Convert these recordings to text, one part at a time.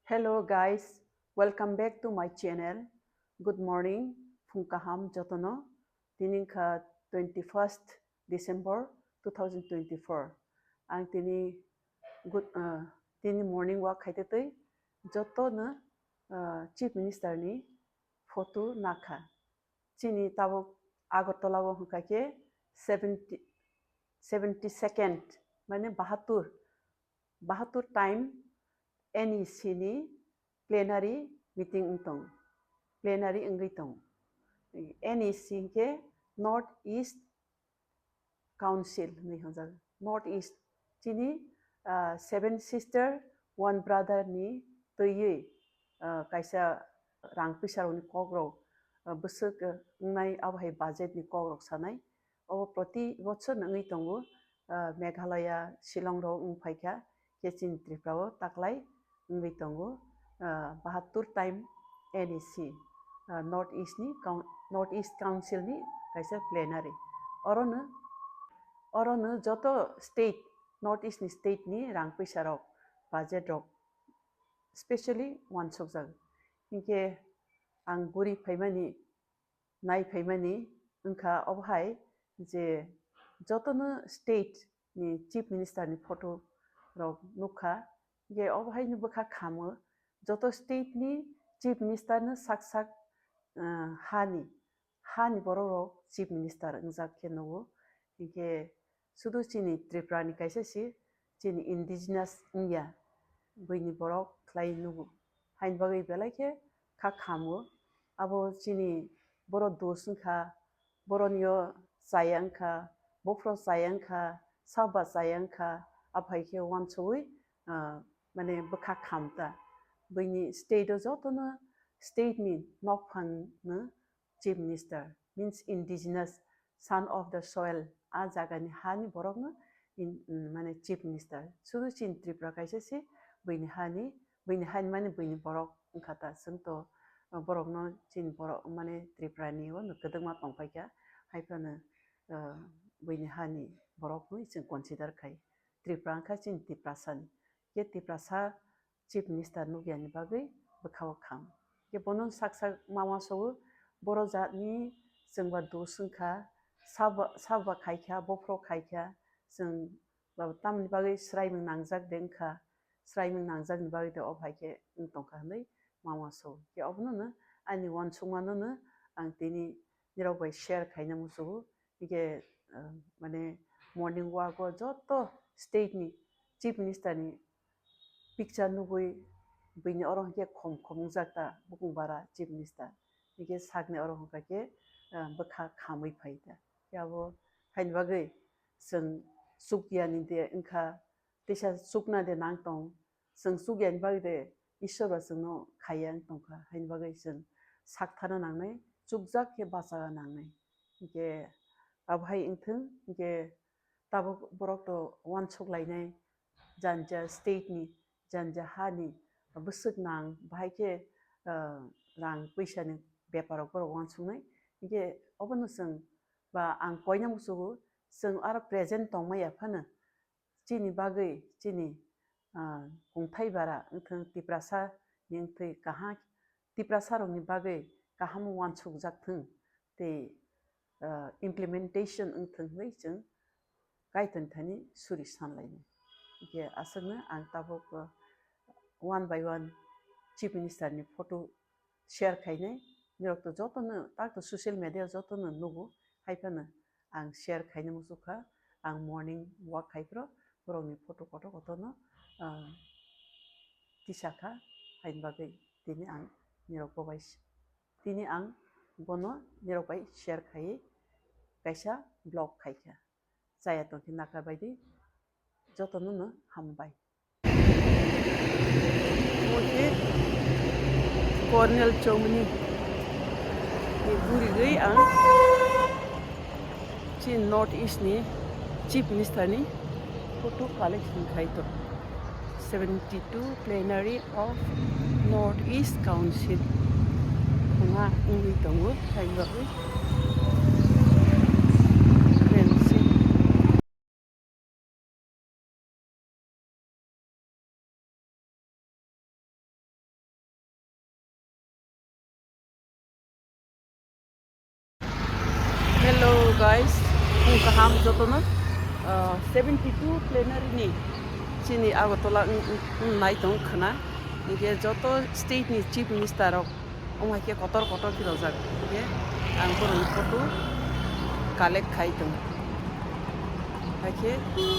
Hello guys, welcome back to my channel. Good morning, Funkaham Jotono. Tininka 21st December 2024. Ang good tini morning walk kaitetui jotono Chief Minister ni photo nakha. Chini tabo Agartala wo hukake 72nd mane 72 time NEC ni plenary meeting ungtong plenary ungitong NEC ke North East Council ni hanjal North East chini seven sister one brother ni toyi kaisa rang pisar ni kogrok busuk ngai abhai budget ni kogrok sanai o proti bochor ngai tongo Meghalaya Shillong ro ungphaika kechin Tripura o taklai ngui tongo 72 time NEC North East Council ni kaisa plenary orono joto state North East ni state ni rang paisa rok budget rok especially one subject inke ang guri phaimani nai phaimani ungkha obhai je jotono state ni chief minister ni photo rok nukha ge obhai ni bukha khamo joto state ni chief minister no sak hani borok rok chief minister ungjak khe nugo inke sudu chini Tripura ni kaisa si chini indigenous ungya buini borok khlai nugo hain bagui belai khe khamo abo chini borok dos ungkha boronio chaya ungkha bofro chaya ungkha saba chaya ungkha aphai khe uansugui mane bukha khamta buini state o jotono state ni nokphang no chief minister means indigenous son of the soil a jaga ni hani borok no mane chief minister sudu chin Tripura kaisa si buini hani mane buini borok ungkha ta chungto borok no chin borok mane Tripura ni o kwdwngma tongpaikha haifano buini hani borok no ching consider khai Tripura ungkha chin Tiprasa ni ke Tiprasa chief minister nugyani bagui bukha o kham ke bono sak mama sogo borok jat ni chungba dos ungkha saba khaikha bofro khaikha chung tamni bagui sraimung nangjak de ungkha sraimung nangjak ni bagui de obhai khe ungtongkha hinui mama so ke obono no ani uansukma no ang tini nirok bai share khaina musugo ike mane morning walk o joto state ni chief minister ni picture nugui buini oro hwnkhe khom ungjak ta bukung bara chief minister ike sakni oro hwnkha khe bukha khamui phai ta ke abo haini bagui chung chukya ni de ungkha tisa chukna de nangtong chung chukya ni bagui de ishwar ba chungno khaya ungtongkha haini bagui chung saktharna nangnai chukjak khe bachaga nangnai ike abhai ungthung ike tabuk borok to uansuklainai janja state ni janja hani busuk nang bahai khe rang paisa ni byapar rok borok uansuknai ike obono chung ba ang koina musugo chung aro present tongmaya phano chini bagui chini kungthai bara ungthung Tiprasa ni ungthai kaha Tiprasa rok ni bagui kaham uansukjak thung tei implementation ungthung hui chung kaiton thani suri sanlainai ike aswkno ang tabuk one by one chief minister ni photo share khainai nirok to jotono takto social media o jotono nugo haifano ang share khaina musukha ang morning walk khaipro borok ni photo koto no tisakha haini bagui tini ang bono nirok bai share khaiui kaisa blog khaikha chaya tongkhe naka baidi jotono no hambai Cornell Chomni ni guri ang chin North East ni chief minister ni photo collection khaito 72 plenary of North East Council nga ungui tongo haibagui guys, kung kaham jotono 72 plenary ni chini Agartala naitong khana nge joto state ni chief minister rok omha ke kotor kirojak nge ang boroni photo collect khaitong haike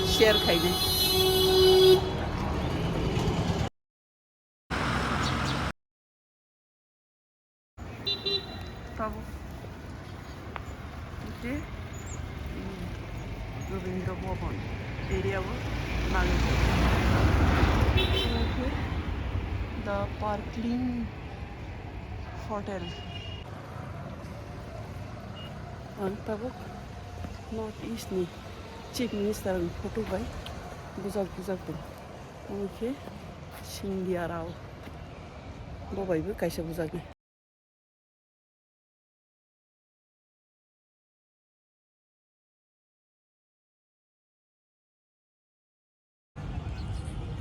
share khaide tabo ite Rabindra Bhavan area wo nago the Parkland Hotel tabo North East ni chief minister photo bai bujak tu oke Shindia Rao bo bai bu kaisa bujak ni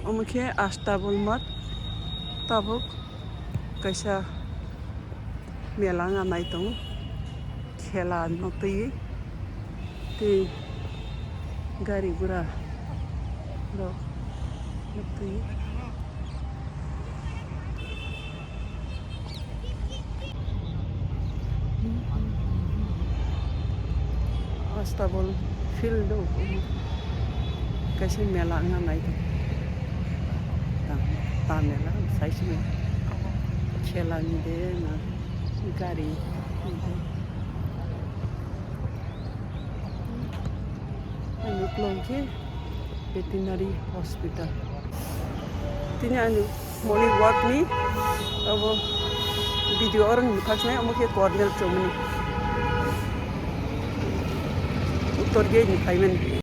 omuke Astabul mat tabuk kaisa melanga naitong khela notui te gari gura ro notui Astabul field do kaisa melanga naitong Tamela saisme khela ni de na gari anu klongke veterinary hospital tini anu morning walk ni abo video orang khasne amoke cornell chomni uttor ge ni khaimen